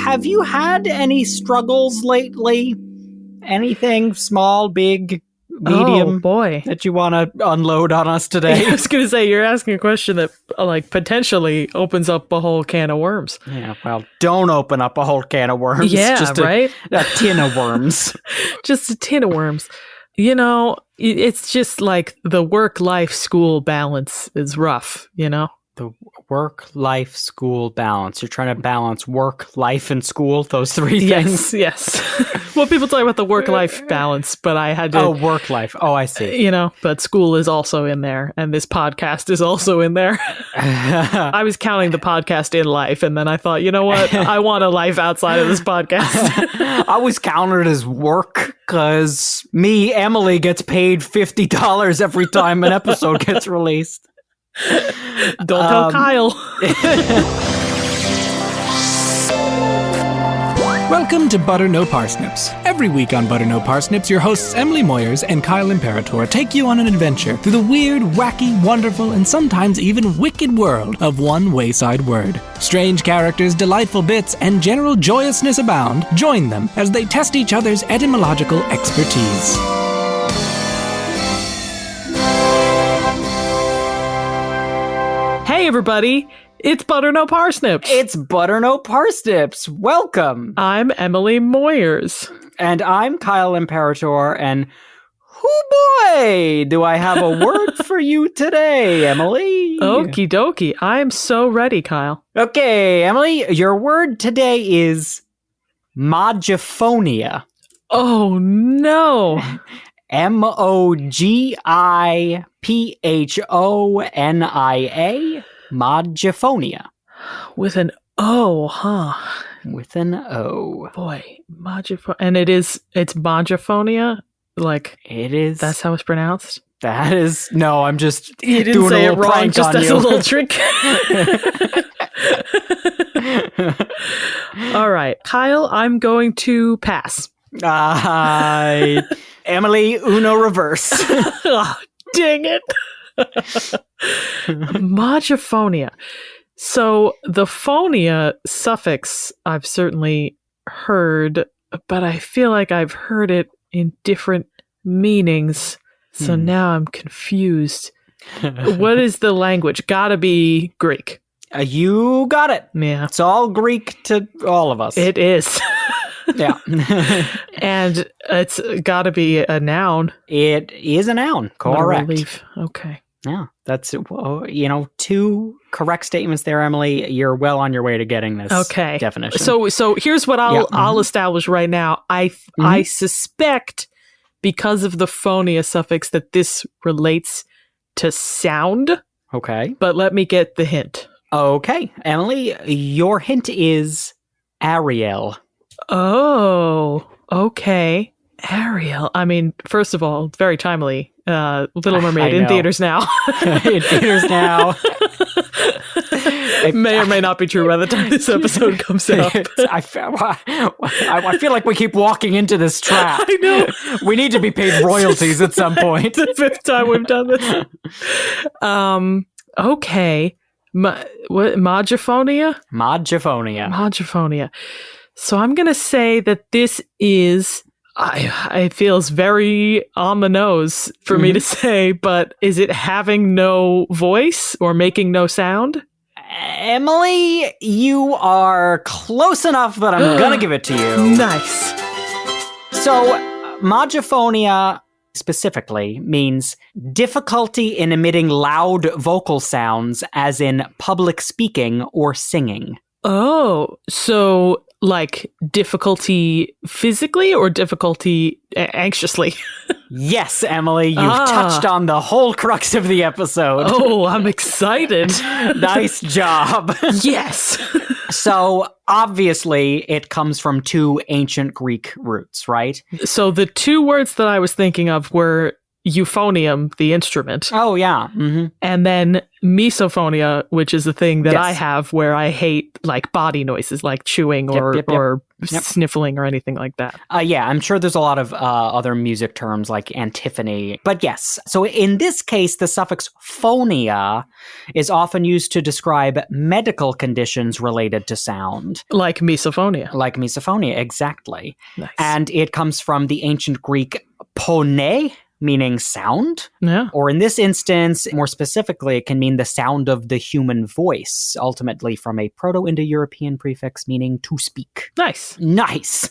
have you had any struggles lately? Anything small, big, medium? Oh, boy. That you want to unload on us today? I was going to say, you're asking a question that, like, potentially opens up a whole can of worms. Yeah, well, don't open up a whole can of worms. Yeah, just right? A tin of worms. Just a tin of worms. You know, it's just like the work-life-school balance is rough, you know? The work-life-school balance. You're trying to balance work, life, and school, those three things? Yes. Well, people talk about the work-life balance, but I had to... Oh, work-life. Oh, I see. You know, but school is also in there, and this podcast is also in there. I was counting the podcast in life, and then I thought, you know what? I want a life outside of this podcast. I was counted as work, because me, Emily, gets paid $50 every time an episode gets released. Don't tell Kyle. Welcome to Butter No Parsnips. Every week on Butter No Parsnips, your hosts Emily Moyers and Kyle Imperator take you on an adventure through the weird, wacky, wonderful, and sometimes even wicked world of one wayside word. Strange characters, delightful bits, and general joyousness abound. Join them as they test each other's etymological expertise. Hey, everybody. It's Butter No Parsnips. It's Butter No Parsnips. Welcome. I'm Emily Moyers. And I'm Kyle Imperator, and oh boy, do I have a word for you today, Emily. Okie dokie. I'm so ready, Kyle. Okay, Emily, your word today is Mogiphonia. Oh, no. Mogiphonia. Mogiphonia. With an O, huh? With an O. Boy, and it's Mogiphonia? Like, it is. That's how it's pronounced? That is. No, I'm just you didn't doing say a it little wrong, prank just on as you. a little trick. All right, Kyle, I'm going to pass. Emily, Uno reverse. Oh, dang it. Mogiphonia. So the phonia suffix I've certainly heard, but I feel like I've heard it in different meanings. So now I'm confused. What is the language? Gotta be Greek. You got it. Yeah. It's all Greek to all of us. It is. Yeah. And it's gotta be a noun. It is a noun. Correct. Okay. Yeah. That's, two correct statements there, Emily. You're well on your way to getting this definition. So here's what I'll establish right now. I suspect, because of the phonia suffix, that this relates to sound. Okay. But let me get the hint. Okay. Emily, your hint is Ariel. Oh, okay. Ariel. I mean, first of all, very timely. Little Mermaid in theaters now. In theaters now. It may or may not be true by the time this episode comes out. I feel like we keep walking into this trap. I know. We need to be paid royalties at some point. The fifth time we've done this. Okay. What? Mogiphonia? Mogiphonia. So I'm going to say that this is... it feels very on the nose for me to say, but is it having no voice or making no sound? Emily, you are close enough that I'm gonna give it to you. Nice. So, Mogiphonia specifically means difficulty in emitting loud vocal sounds, as in public speaking or singing. Oh, so like difficulty physically or difficulty anxiously? Yes, Emily, you've touched on the whole crux of the episode. Oh, I'm excited. Nice job. Yes. So, obviously, it comes from two ancient Greek roots, right? So the two words that I was thinking of were euphonium, the instrument. Oh, yeah. Mm-hmm. And then misophonia, which is the thing that Yes. I have where I hate like body noises, like chewing or Yep. sniffling or anything like that. Yeah, I'm sure there's a lot of other music terms like antiphony. But yes, so in this case, the suffix phonia is often used to describe medical conditions related to sound. Like misophonia. Like misophonia, exactly. Nice. And it comes from the ancient Greek pone, meaning sound. Yeah. Or in this instance, more specifically, it can mean the sound of the human voice, ultimately from a Proto-Indo-European prefix meaning to speak. Nice. Nice.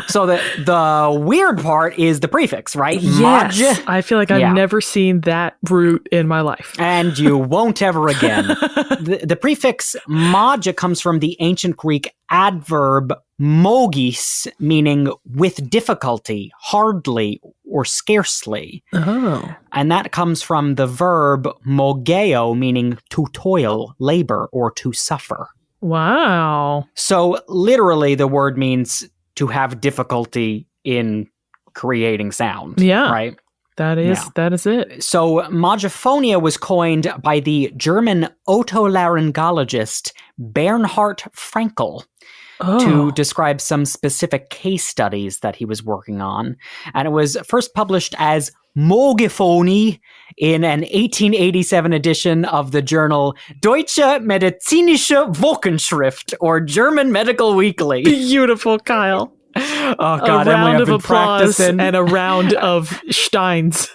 So the weird part is the prefix, right? Yes. Maj. I feel like I've never seen that root in my life. And you won't ever again. The prefix maja comes from the ancient Greek adverb mogis, meaning with difficulty, hardly, or scarcely. Oh. And that comes from the verb mogeo, meaning to toil, labor, or to suffer. Wow. So literally the word means to have difficulty in creating sound. Yeah. Right? That is it. So Mogiphonia was coined by the German otolaryngologist Bernhard Frankl to describe some specific case studies that he was working on. And it was first published as Mogiphonie in an 1887 edition of the journal Deutsche Medizinische Wochenschrift, or German Medical Weekly. Beautiful, Kyle. Oh God, a Emily, round I've of been applause practicing. and a round of Steins.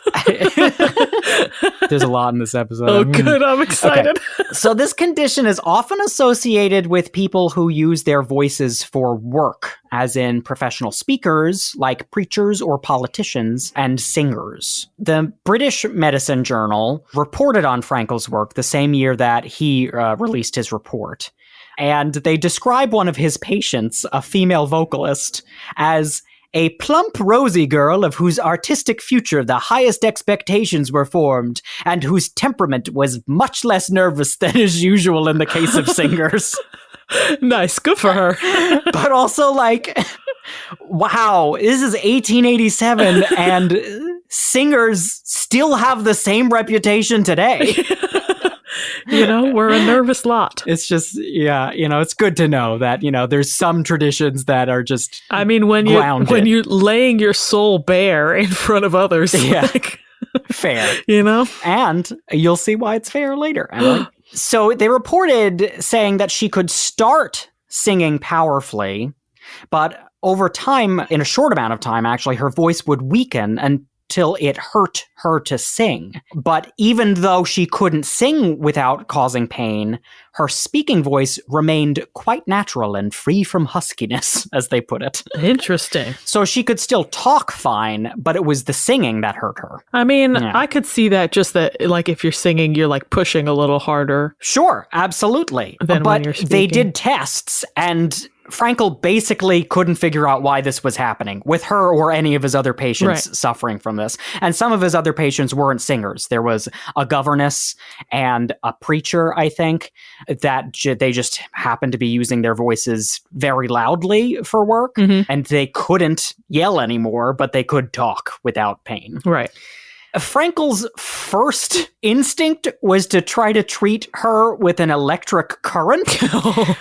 There's a lot in this episode. Oh, good. I'm excited. Okay. So this condition is often associated with people who use their voices for work, as in professional speakers like preachers or politicians, and singers. The British Medicine Journal reported on Frankel's work the same year that he released his report. And they describe one of his patients, a female vocalist, as a plump, rosy girl of whose artistic future the highest expectations were formed, and whose temperament was much less nervous than is usual in the case of singers. Nice. Good for her. But also, like, wow, this is 1887, and singers still have the same reputation today. We're a nervous lot. It's just, it's good to know that, there's some traditions that are just I mean, when you're laying your soul bare in front of others, like, fair. And you'll see why it's fair later, Emily. So they reported saying that she could start singing powerfully, but over time, in a short amount of time, actually, her voice would weaken until it hurt her to sing. But even though she couldn't sing without causing pain, her speaking voice remained quite natural and free from huskiness, as they put it. Interesting. So she could still talk fine, but it was the singing that hurt her. I mean, I could see that, just that, like, if you're singing, you're like pushing a little harder. Sure, absolutely. Than when you're but speaking. They did tests, and Frankel basically couldn't figure out why this was happening with her or any of his other patients suffering from this. And some of his other patients weren't singers. There was a governess and a preacher, I think, that they just happened to be using their voices very loudly for work, and they couldn't yell anymore, but they could talk without pain. Right. Frankel's first instinct was to try to treat her with an electric current,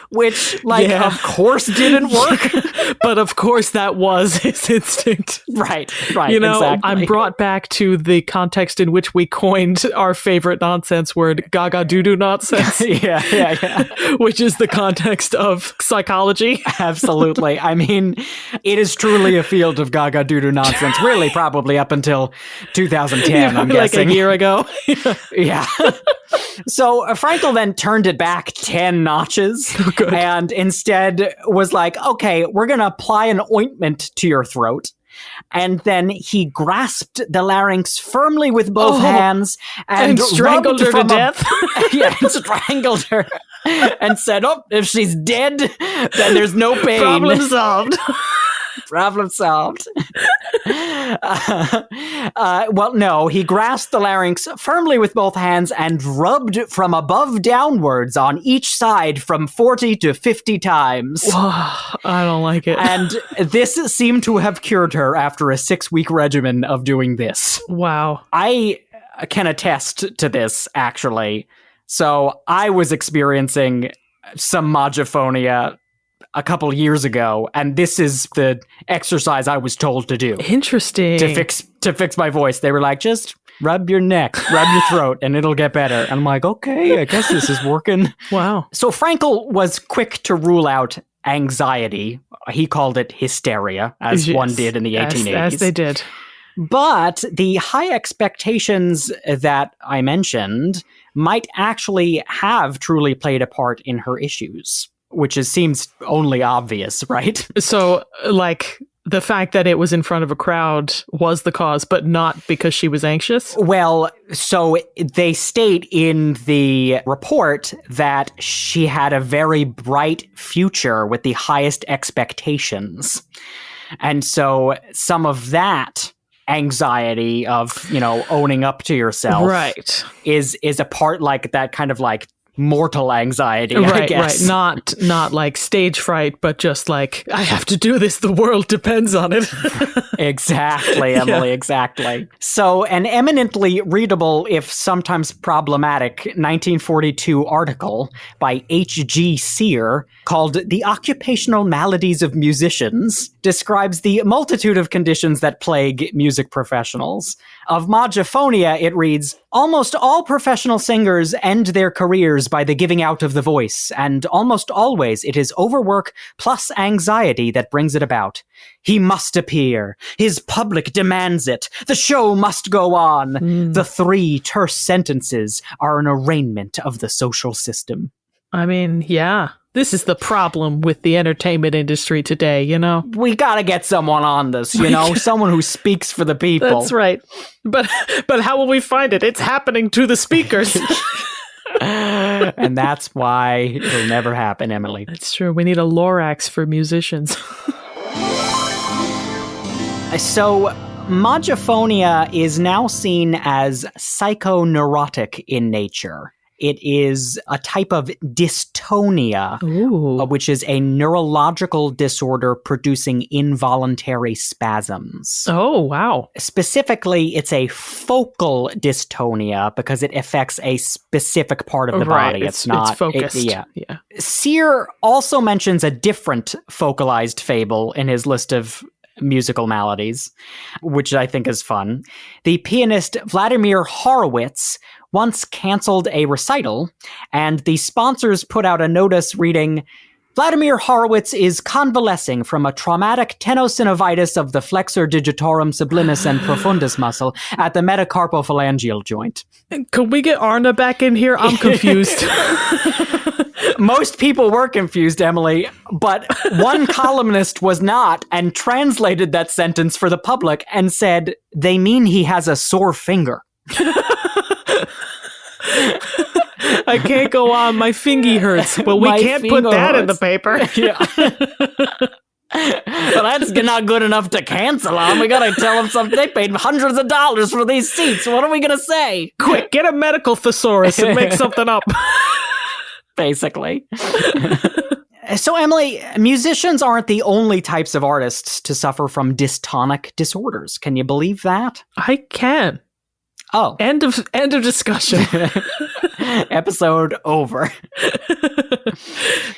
which, of course didn't work. But of course that was his instinct. Right, Exactly. I'm brought back to the context in which we coined our favorite nonsense word, gaga doo-doo nonsense. Yeah. Which is the context of psychology. Absolutely. I mean, it is truly a field of gaga doo-doo nonsense, really probably up until 2010. I'm guessing. Like a year ago. Yeah. So Frankel then turned it back 10 notches and instead was like, okay, we're going to apply an ointment to your throat. And then he grasped the larynx firmly with both hands and strangled her to death. And strangled her and said, if she's dead, then there's no pain. Problem solved. Problem solved. Well, no, he grasped the larynx firmly with both hands and rubbed from above downwards on each side from 40 to 50 times. I don't like it. And this seemed to have cured her after a 6-week regimen of doing this. Wow. I can attest to this, actually. So I was experiencing some mogiphonia a couple years ago, and this is the exercise I was told to do. Interesting. To fix my voice. They were like, just rub your neck, rub your throat, and it'll get better. And I'm like, okay, I guess this is working. Wow. So Frankel was quick to rule out anxiety. He called it hysteria, as one did in the 1880s. As they did. But the high expectations that I mentioned might actually have truly played a part in her issues, which seems only obvious, right? So, like, the fact that it was in front of a crowd was the cause, but not because she was anxious? Well, so they state in the report that she had a very bright future with the highest expectations. And so some of that anxiety of, owning up to yourself, right, is a part like that kind of like mortal anxiety, I guess. Right. Not like stage fright, but just like, I have to do this, the world depends on it. Exactly, Emily, exactly. So an eminently readable, if sometimes problematic, 1942 article by H.G. Sear called The Occupational Maladies of Musicians describes the multitude of conditions that plague music professionals. Of mogiphonia, it reads, almost all professional singers end their careers by the giving out of the voice, and almost always it is overwork plus anxiety that brings it about. He must appear. His public demands it. The show must go on. The 3 terse sentences are an arraignment of the social system. I mean, yeah. This is the problem with the entertainment industry today, We gotta get someone on this, someone who speaks for the people. That's right. But how will we find it? It's happening to the speakers. And that's why it'll never happen, Emily. That's true. We need a Lorax for musicians. So, mogiphonia is now seen as psychoneurotic in nature. It is a type of dystonia, which is a neurological disorder producing involuntary spasms. Oh, wow. Specifically, it's a focal dystonia because it affects a specific part of the body. It's focused. Yeah. Sear also mentions a different focalized fable in his list of musical maladies, which I think is fun. The pianist Vladimir Horowitz once canceled a recital, and the sponsors put out a notice reading, Vladimir Horowitz is convalescing from a traumatic tenosynovitis of the flexor digitorum sublimis and profundus muscle at the metacarpophalangeal joint. Can we get Arna back in here? I'm confused. Most people were confused, Emily, but one columnist was not and translated that sentence for the public and said, they mean he has a sore finger. I can't go on. My fingy hurts. Well, we can't put that in the paper. Yeah. Well, that's not good enough to cancel on. We gotta tell them something. They paid hundreds of dollars for these seats. What are we gonna say? Quick, get a medical thesaurus and make something up. Basically. So, Emily, musicians aren't the only types of artists to suffer from dystonic disorders. Can you believe that? I can. Oh. End of discussion. Episode over.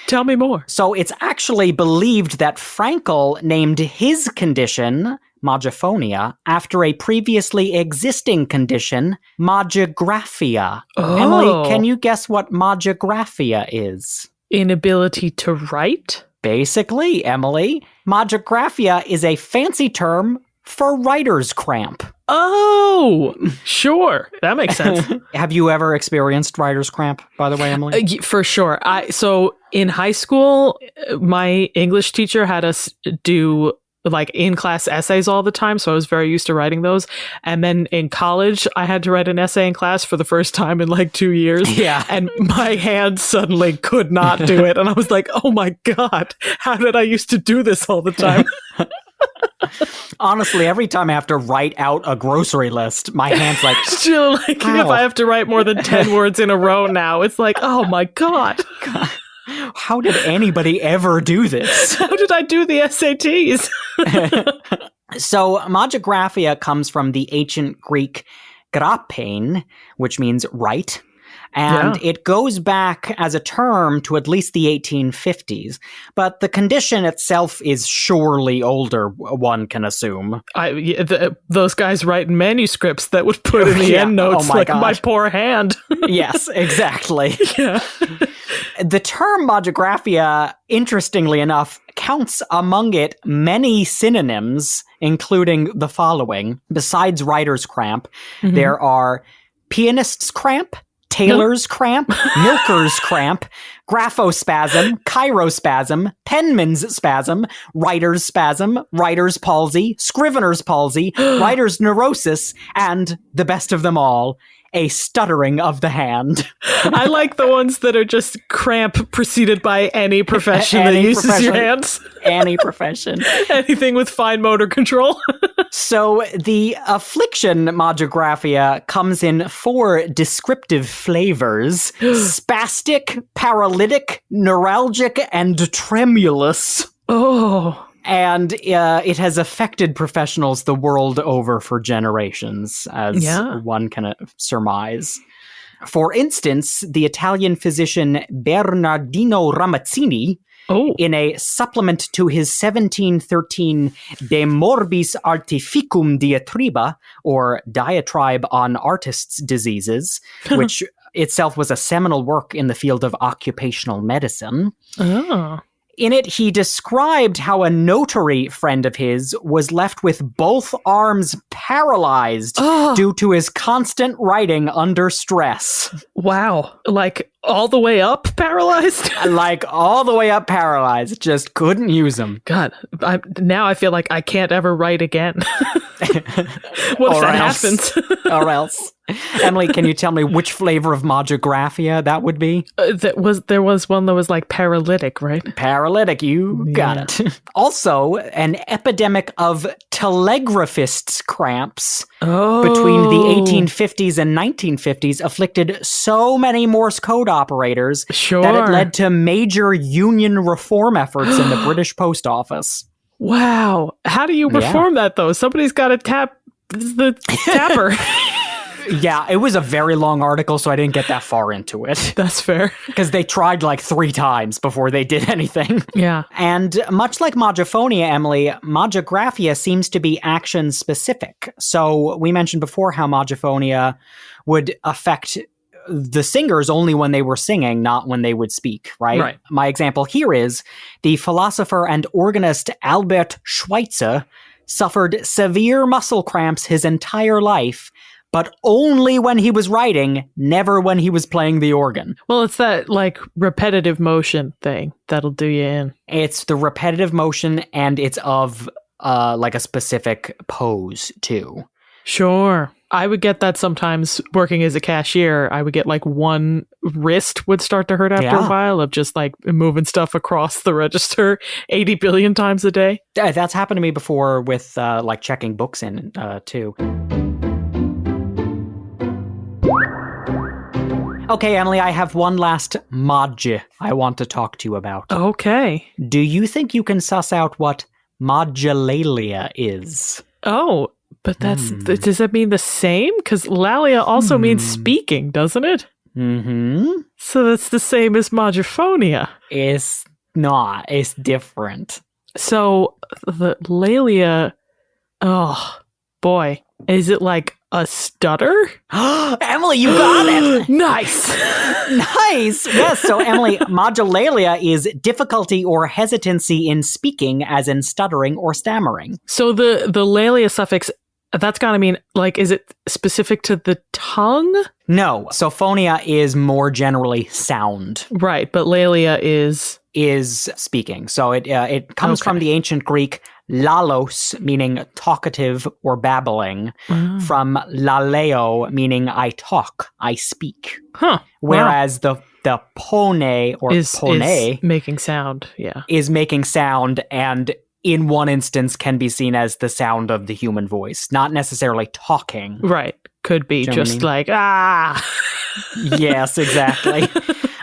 Tell me more. So it's actually believed that Frankel named his condition, mogiphonia, after a previously existing condition, mogigraphia. Oh. Emily, can you guess what mogigraphia is? Inability to write? Basically, Emily, mogigraphia is a fancy term for writer's cramp. Oh, sure. That makes sense. Have you ever experienced writer's cramp, by the way, Emily? For sure. So in high school, my English teacher had us do like in-class essays all the time, so I was very used to writing those. And then in college, I had to write an essay in class for the first time in like 2 years. Yeah. And my hand suddenly could not do it. And I was like, oh my God, how did I used to do this all the time? Honestly, every time I have to write out a grocery list, my hand's like, Still, like, Ow. if I have to write more than 10 words in a row now, it's like, oh my God. how did anybody ever do this? How did I do the SATs? So, mogigraphia comes from the ancient Greek graphein, which means write. And it goes back as a term to at least the 1850s. But the condition itself is surely older, one can assume. Those guys writing manuscripts that would put in the endnotes, my poor hand. Yes, exactly. Yeah. The term mogigraphia, interestingly enough, counts among it many synonyms, including the following. Besides writer's cramp, there are pianist's cramp, tailor's cramp, milker's cramp, graphospasm, chirospasm, penman's spasm, writer's palsy, scrivener's palsy, writer's neurosis, and, the best of them all, a stuttering of the hand. I like the ones that are just cramp preceded by any profession that uses your hands. Any profession. Anything with fine motor control. So the affliction mogigraphia comes in 4 descriptive flavors: spastic, paralytic, neuralgic, and tremulous. Oh. And it has affected professionals the world over for generations, as one can surmise. For instance, the Italian physician Bernardino Ramazzini, in a supplement to his 1713 De Morbis Artificum Diatriba, or Diatribe on Artists' Diseases, which itself was a seminal work in the field of occupational medicine. Oh. In it, he described how a notary friend of his was left with both arms paralyzed due to his constant writing under stress. Wow. Like all the way up paralyzed? Like all the way up paralyzed. Just couldn't use them. God, now I feel like I can't ever write again. What if that happens? Or else. Emily, can you tell me which flavor of mogigraphia that would be? There was one that was like paralytic, right? Paralytic, you got it. Also, an epidemic of telegraphists' cramps between the 1850s and 1950s afflicted so many Morse code operators that it led to major union reform efforts in the British Post Office. Wow. How do you reform that, though? Somebody's got to tap the tapper. Yeah, it was a very long article, so I didn't get that far into it. That's fair. Because they tried like 3 times before they did anything. Yeah. And much like mogiphonia, Emily, mogigraphia seems to be action-specific. So we mentioned before how mogiphonia would affect the singers only when they were singing, not when they would speak, right? My example here is the philosopher and organist Albert Schweitzer suffered severe muscle cramps his entire life, but only when he was writing, never when he was playing the organ. Well, it's that like repetitive motion thing that'll do you in. It's the repetitive motion, and it's of like a specific pose too. Sure. I would get that sometimes working as a cashier. I would get like one wrist would start to hurt after a while of just like moving stuff across the register 80 billion times a day. That's happened to me before with like checking books in too. Okay, Emily, I have one last mogi I want to talk to you about. Okay. Do you think you can suss out what mogilalia is? Oh, but does that mean the same? Because lalia also means speaking, doesn't it? Mm-hmm. So that's the same as mogiphonia. It's not. It's different. So the lalia, oh boy, is it like a stutter? Emily, you got it! Nice! Nice! Yes, so Emily, mogilalia is difficulty or hesitancy in speaking, as in stuttering or stammering. So the lalia suffix, that's gotta mean, like, is it specific to the tongue? No, so phonia is more generally sound. Right, but lalia is speaking. So it comes from the ancient Greek lalos, meaning talkative or babbling, from laleo, meaning I talk, I speak. Huh. Whereas the pone or is pone making sound, is making sound, and in one instance can be seen as the sound of the human voice, not necessarily talking. Right. Could be Do you know what I just mean? like, ah. Yes, exactly.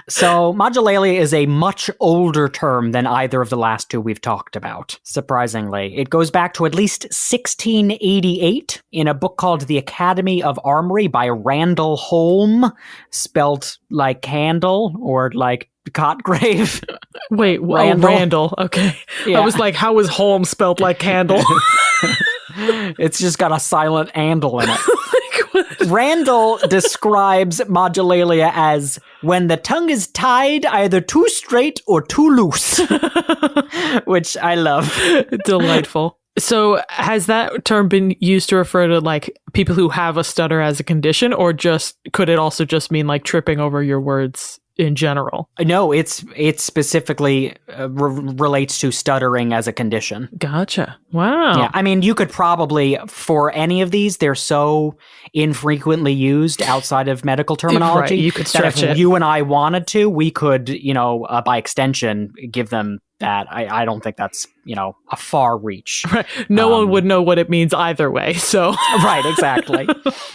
So mogilalia is a much older term than either of the last two we've talked about, surprisingly. It goes back to at least 1688 in a book called The Academy of Armory by Randall Holm, spelled like candle or like Cotgrave. Wait, Randall. Randall. Okay. Yeah. I was like, how is Holmes spelled like candle? It's just got a silent andle in it. Like, what? Randall describes mogilalia as when the tongue is tied either too straight or too loose, which I love. Delightful. So has that term been used to refer to like people who have a stutter as a condition, or just could it also just mean like tripping over your words in general? No, it specifically relates to stuttering as a condition. Gotcha. Wow. Yeah, I mean, you could probably, for any of these, they're so infrequently used outside of medical terminology. Right, you could that stretch if it. you and I wanted to, we could, by extension, give them that. I don't think that's, a far reach. Right. No one would know what it means either way. So Right, exactly.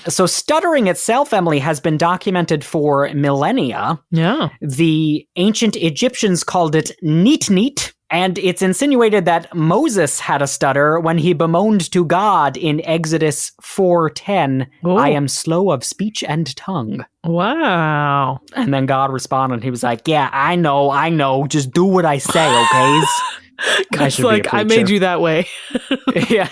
So stuttering itself, Emily, has been documented for millennia. yeah. The ancient Egyptians called it neat, and it's insinuated that Moses had a stutter when he bemoaned to God in Exodus 4:10, Oh. I am slow of speech and tongue. Wow. And then God responded, he was like, yeah, I know, just do what I say, okay? God's like, I made you that way. Yeah.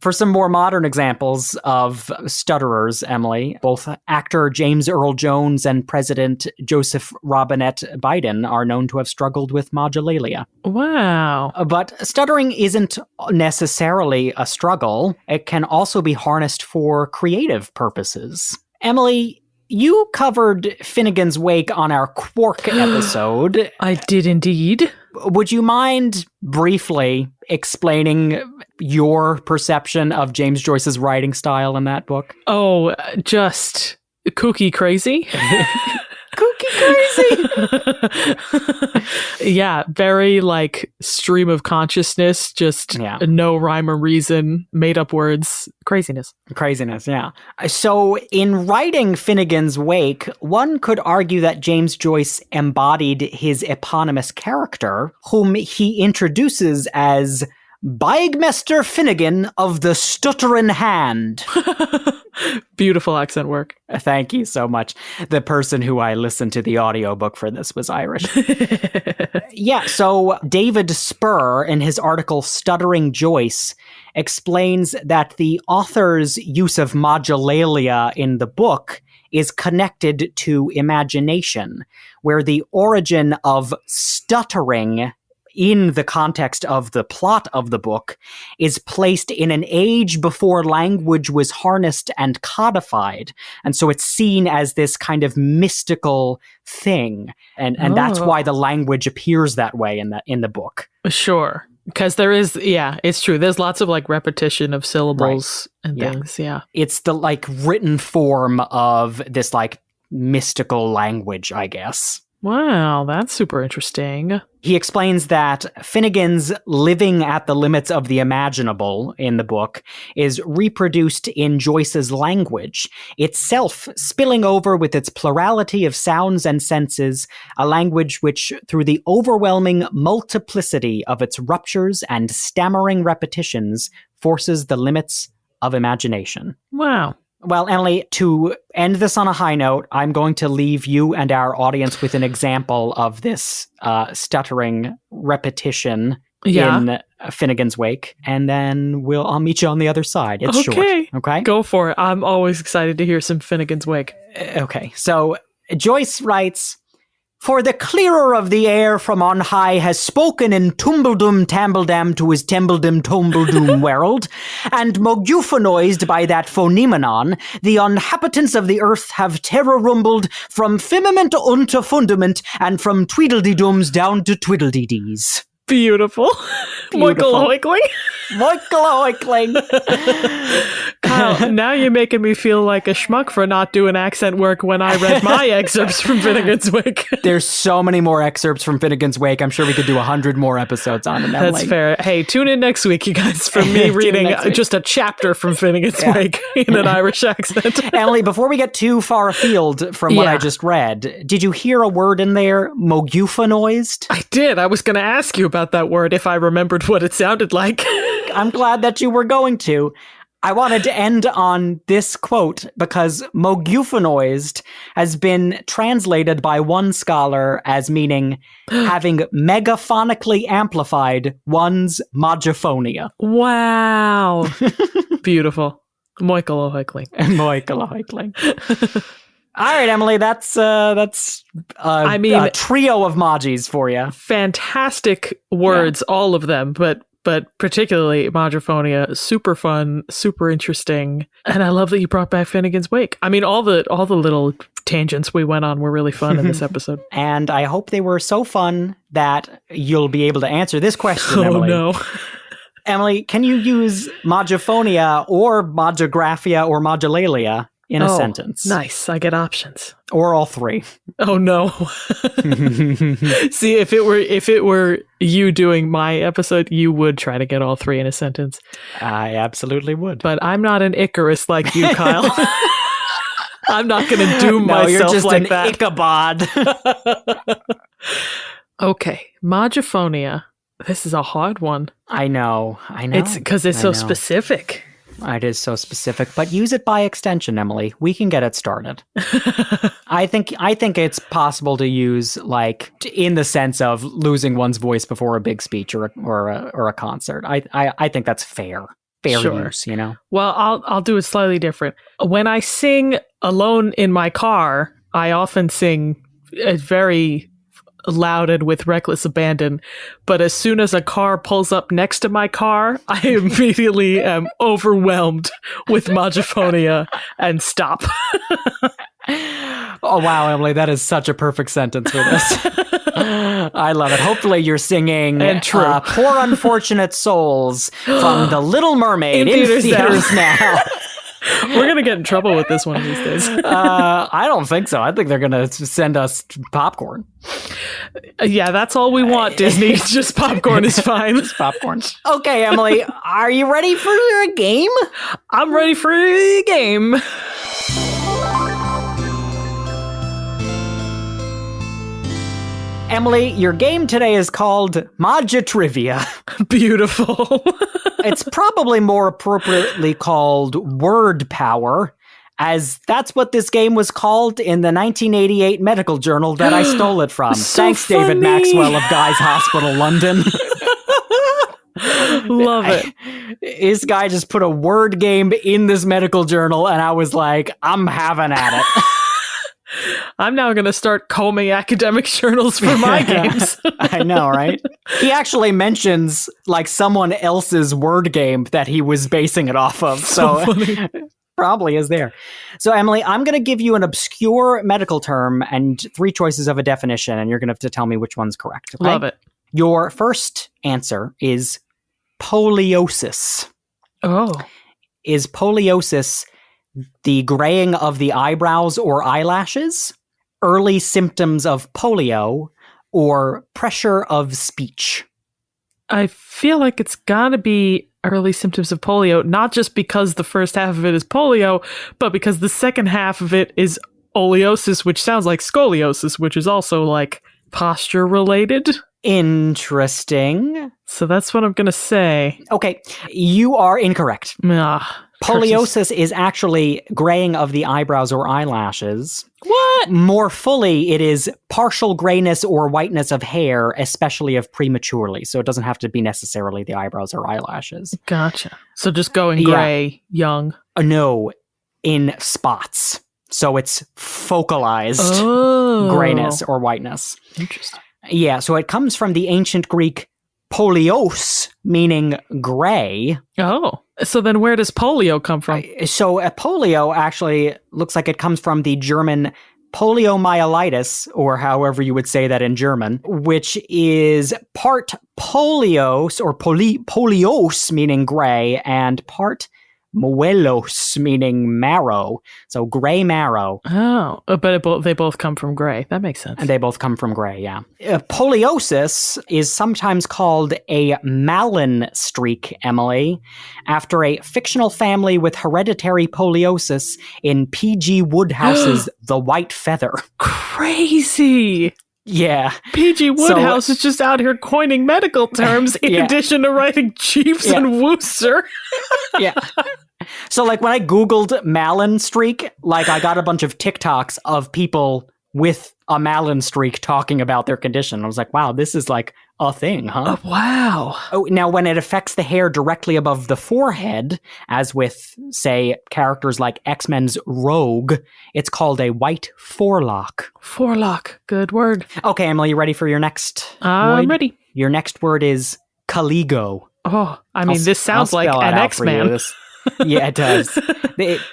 For some more modern examples of stutterers, Emily, both actor James Earl Jones and President Joseph Robinette Biden are known to have struggled with mogilalia. Wow. But stuttering isn't necessarily a struggle. It can also be harnessed for creative purposes. Emily, you covered Finnegan's Wake on our Quark episode. I did indeed. Would you mind briefly explaining your perception of James Joyce's writing style in that book? Oh, just kooky crazy. Kooky crazy! Yeah, very like stream of consciousness, just no rhyme or reason, made up words, craziness. Craziness, yeah. So in writing Finnegan's Wake, one could argue that James Joyce embodied his eponymous character, whom he introduces as Bygmester Finnegan of the Stuttering Hand. Beautiful accent work. Thank you so much. The person who I listened to the audiobook for this was Irish. Yeah, so David Spur, in his article Stuttering Joyce, explains that the author's use of mogilalia in the book is connected to imagination, where the origin of stuttering in the context of the plot of the book is placed in an age before language was harnessed and codified. And so it's seen as this kind of mystical thing. And that's why the language appears that way in the book. Sure. Because there is, it's true. There's lots of like repetition of syllables and things. Yeah. It's the like written form of this like mystical language, I guess. Wow, that's super interesting. He explains that Finnegan's living at the limits of the imaginable in the book is reproduced in Joyce's language, itself spilling over with its plurality of sounds and senses, a language which, through the overwhelming multiplicity of its ruptures and stammering repetitions, forces the limits of imagination. Wow. Well, Emily, to end this on a high note, I'm going to leave you and our audience with an example of this stuttering repetition in Finnegan's Wake, and then I'll meet you on the other side. It's short. Okay? Go for it. I'm always excited to hear some Finnegan's Wake. Okay, so Joyce writes, For the clearer of the air from on high has spoken in Tumbledum Tambledam to his Tembledum Tumbledoom world, and Mogiphonoized by that phonemenon, the inhabitants of the earth have terror rumbled from firmament unto fundament, and from Tweedledee-dums down to Twiddledee-dees. Beautiful. Michael Hoickling. Moikaloikling. Kyle, now you're making me feel like a schmuck for not doing accent work when I read my excerpts from Finnegan's Wake. There's so many more excerpts from Finnegan's Wake. I'm sure we could do 100 more episodes on it. That's fair. Hey, tune in next week, you guys, for me reading just a chapter from Finnegan's Wake in an Irish accent. Emily, before we get too far afield from what I just read, did you hear a word in there, mogiphonoized? I did. I was going to ask you about that word if I remembered what it sounded like. I'm glad that you were going to. I wanted to end on this quote because mogiphonoized has been translated by one scholar as meaning having megaphonically amplified one's mogiphonia. Wow. Beautiful. Moikaloikling. Moikaloikling. All right, Emily, that's a trio of Mogis for you. Fantastic words, all of them, but particularly Mogiphonia, super fun, super interesting, and I love that you brought back Finnegan's Wake. I mean, all the little tangents we went on were really fun in this episode. And I hope they were so fun that you'll be able to answer this question, Emily. Oh, no. Emily, can you use Mogiphonia or mogigraphia or mogilalia in a sentence? Nice. I get options. Or all three. Oh no. See, if it were you doing my episode, you would try to get all three in a sentence. I absolutely would. But I'm not an Icarus like you, Kyle. I'm not going to doom myself you're just like an that. Ichabod. Okay, Mogiphonia. This is a hard one. I know. It's because it's so specific. It is so specific, but use it by extension, Emily. We can get it started. I think it's possible to use, like, in the sense of losing one's voice before a big speech or a concert. I think that's fair use, you know. Well, I'll do it slightly different. When I sing alone in my car, I often sing very loud and with reckless abandon, but as soon as a car pulls up next to my car, I immediately am overwhelmed with Mogiphonia and stop. Oh wow, Emily, that is such a perfect sentence for this. I love it. Hopefully you're singing Poor Unfortunate Souls from The Little Mermaid in theaters now. We're going to get in trouble with this one these days. I don't think so. I think they're going to send us popcorn. Yeah, that's all we want, Disney. Just popcorn is fine. Just popcorn. Okay, Emily, are you ready for a game? I'm ready for a game. Emily, your game today is called Mogitrivia. Beautiful. It's probably more appropriately called Word Power, as that's what this game was called in the 1988 medical journal that I stole it from. So Thanks, funny. David Maxwell of Guy's Hospital, London. Love it. This guy just put a word game in this medical journal, and I was like, I'm having at it. I'm now going to start combing academic journals for my games. I know, right? He actually mentions like someone else's word game that he was basing it off of. So probably is there. So Emily, I'm going to give you an obscure medical term and 3 choices of a definition, and you're going to have to tell me which one's correct. Okay? Love it. Your first answer is poliosis. Oh. Is poliosis the graying of the eyebrows or eyelashes, early symptoms of polio, or pressure of speech? I feel like it's got to be early symptoms of polio, not just because the first half of it is polio, but because the second half of it is oleosis, which sounds like scoliosis, which is also like posture related. Interesting. So that's what I'm going to say. Okay, you are incorrect. Poliosis is actually graying of the eyebrows or eyelashes. What? More fully, it is partial grayness or whiteness of hair, especially of prematurely. So it doesn't have to be necessarily the eyebrows or eyelashes. Gotcha. So just going gray, young. No, in spots. So it's focalized grayness or whiteness. Interesting. Yeah, so it comes from the ancient Greek polios, meaning gray. Oh, so then where does polio come from? So polio actually looks like it comes from the German poliomyelitis, or however you would say that in German, which is part polios, or polios, meaning gray, and part moelos, meaning marrow. So gray marrow. Oh, but they both come from gray. That makes sense. And they both come from gray, yeah. Poliosis is sometimes called a Malin streak, Emily, after a fictional family with hereditary poliosis in P.G. Wodehouse's The White Feather. Crazy. Yeah. P.G. Wodehouse is just out here coining medical terms in addition to writing Jeeves and Wooster. Yeah. So, like, when I Googled Malin streak, like, I got a bunch of TikToks of people with a Malin streak talking about their condition. I was like, wow, this is like a thing, huh? Oh, wow. Oh, now, when it affects the hair directly above the forehead, as with, say, characters like X-Men's Rogue, it's called a white forelock. Forelock. Good word. Okay, Emily, you ready for your next I'm word? ready. Your next word is caligo. Oh, I mean, this sounds like an X-Man. Yeah, it does.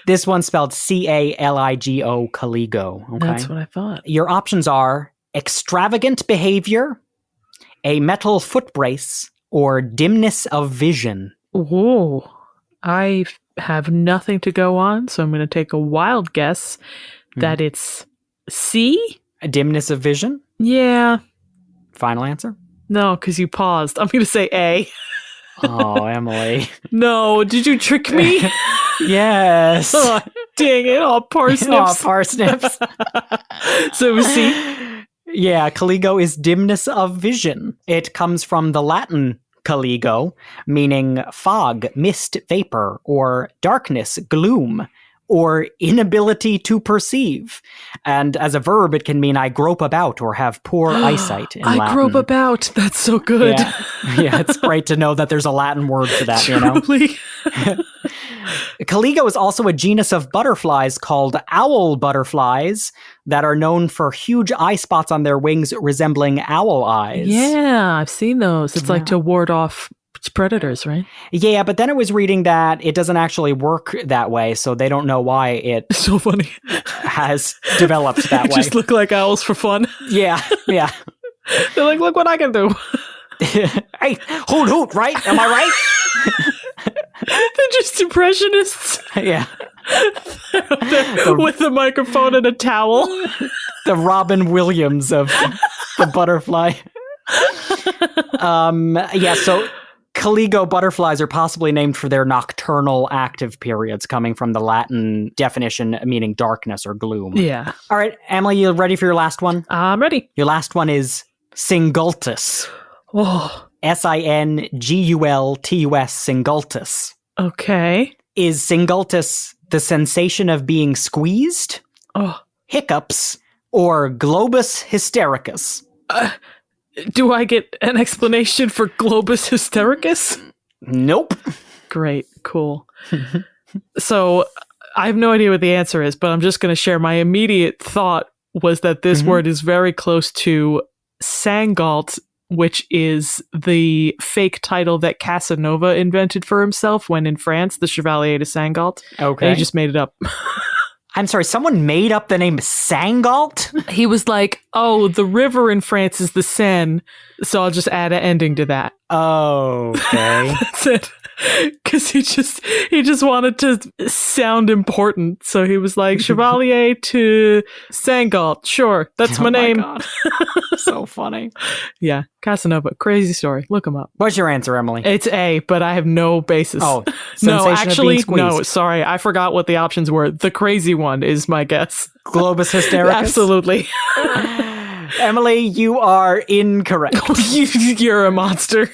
This one's spelled Caligo, Caligo. Okay? That's what I thought. Your options are extravagant behavior, a metal foot brace, or dimness of vision. Ooh, I have nothing to go on, so I'm going to take a wild guess that it's C? A dimness of vision? Yeah. Final answer? No, because you paused. I'm going to say A. Oh, Emily. No, did you trick me? Yes. Oh, dang it. All parsnips. Oh, parsnips. So it was C? Yeah, caligo is dimness of vision. It comes from the Latin caligo, meaning fog, mist, vapor, or darkness, gloom, or inability to perceive. And as a verb, it can mean I grope about or have poor eyesight in Latin. I grope about. That's so good. Yeah, it's great to know that there's a Latin word for that, Truly. you know? Caligo is also a genus of butterflies called owl butterflies that are known for huge eye spots on their wings resembling owl eyes. Yeah, I've seen those. It's like to ward off predators, right? Yeah, but then I was reading that it doesn't actually work that way, so they don't know why it so funny has developed that way. Just look like owls for fun. Yeah. They're like, look what I can do. Hey, hoot hoot, right? Am I right? They're just impressionists. Yeah. With a microphone and a towel. The Robin Williams of the butterfly. So caligo butterflies are possibly named for their nocturnal active periods, coming from the Latin definition meaning darkness or gloom. Yeah. All right, Emily, you ready for your last one? I'm ready. Your last one is singultus. Oh. Singultus, singultus. Okay. Is singultus the sensation of being squeezed, hiccups, or globus hystericus? Do I get an explanation for globus hystericus? Nope. Great. Cool. So I have no idea what the answer is, but I'm just going to share my immediate thought was that this word is very close to Sangalt, which is the fake title that Casanova invented for himself when in France, the Chevalier de Sangalt. Okay. And he just made it up. I'm sorry, someone made up the name Sangalt? He was like, oh, the river in France is the Seine, so I'll just add an ending to that. Oh, okay. That's it. Because he just wanted to sound important, so he was like, Chevalier to Sangalt. Sure, that's my name. God. So funny. Yeah, Casanova. Crazy story. Look him up. What's your answer, Emily? It's A, but I have no basis. Oh, no, sensation of actually, being squeezed. no, sorry. I forgot what the options were. The crazy one is my guess. Globus hystericus? Absolutely. Emily, you are incorrect. You're a monster.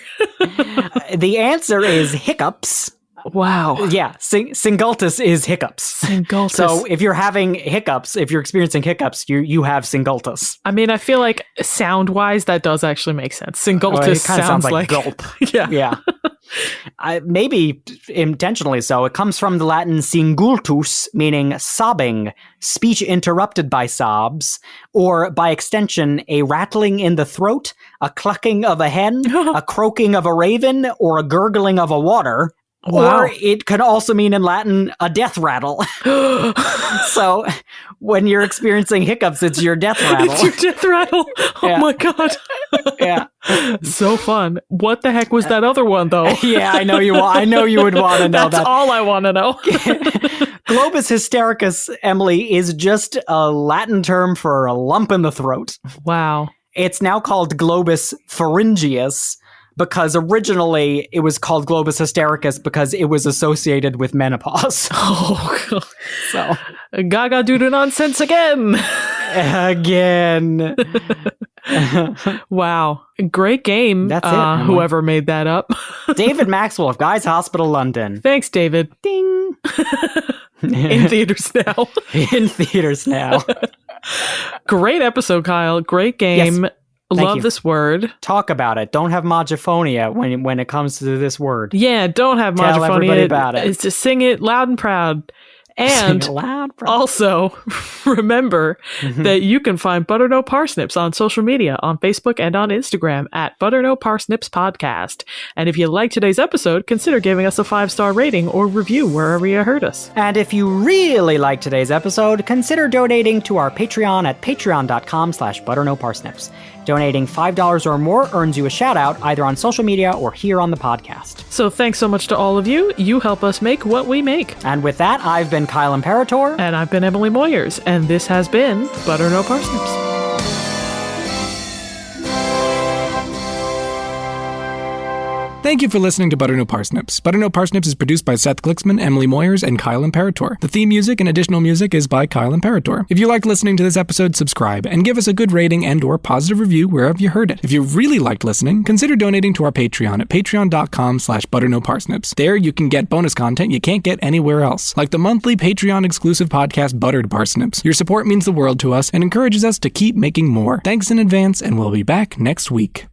The answer is hiccups. Wow. Yeah, singultus is hiccups. Singultus. So if you're having hiccups, if you're experiencing hiccups, you have singultus. I mean, I feel like sound-wise, that does actually make sense. Singultus sounds like gulp. Yeah. Maybe intentionally so. It comes from the Latin singultus, meaning sobbing, speech interrupted by sobs, or by extension, a rattling in the throat, a clucking of a hen, a croaking of a raven, or a gurgling of a water. Wow. Or it could also mean in Latin a death rattle. So when you're experiencing hiccups, it's your death rattle. It's your death rattle. Oh Yeah. my God. Yeah. So fun. What the heck was that other one, though? Yeah, I know you would want to know That's that. all I want to know. Globus hystericus, Emily, is just a Latin term for a lump in the throat. Wow. It's now called globus pharyngeus because originally it was called globus hystericus because it was associated with menopause. Oh, God. So, Gaga do the nonsense again. again. Wow. Great game. That's it, Emily. Whoever made that up. David Maxwell of Guy's Hospital London. Thanks, David. Ding. In theaters now. In theaters now. Great episode, Kyle. Great game. Yes. Thank Love you. this word. Talk about it. Don't have mogiphonia when it comes to this word. Yeah, don't have Tell Mogiphonia. everybody about it. It's to sing it loud and proud. And Sing it loud, bro. also, remember that you can find Butter No Parsnips on social media, on Facebook and on Instagram at Butter No Parsnips Podcast. And if you like today's episode, consider giving us a 5-star rating or review wherever you heard us. And if you really like today's episode, consider donating to our Patreon at patreon.com/butternoparsnips. Donating $5 or more earns you a shout out either on social media or here on the podcast. So thanks so much to all of you. You help us make what we make. And with that, I've been Kyle Imperator. And I've been Emily Moyers, and this has been Butter No Parsnips. Thank you for listening to Butter No Parsnips. Butter No Parsnips is produced by Seth Glicksman, Emily Moyers, and Kyle Imperator. The theme music and additional music is by Kyle Imperator. If you liked listening to this episode, subscribe and give us a good rating and or positive review wherever you heard it. If you really liked listening, consider donating to our Patreon at patreon.com/butternoparsnips. There you can get bonus content you can't get anywhere else, like the monthly Patreon exclusive podcast Buttered Parsnips. Your support means the world to us and encourages us to keep making more. Thanks in advance, and we'll be back next week.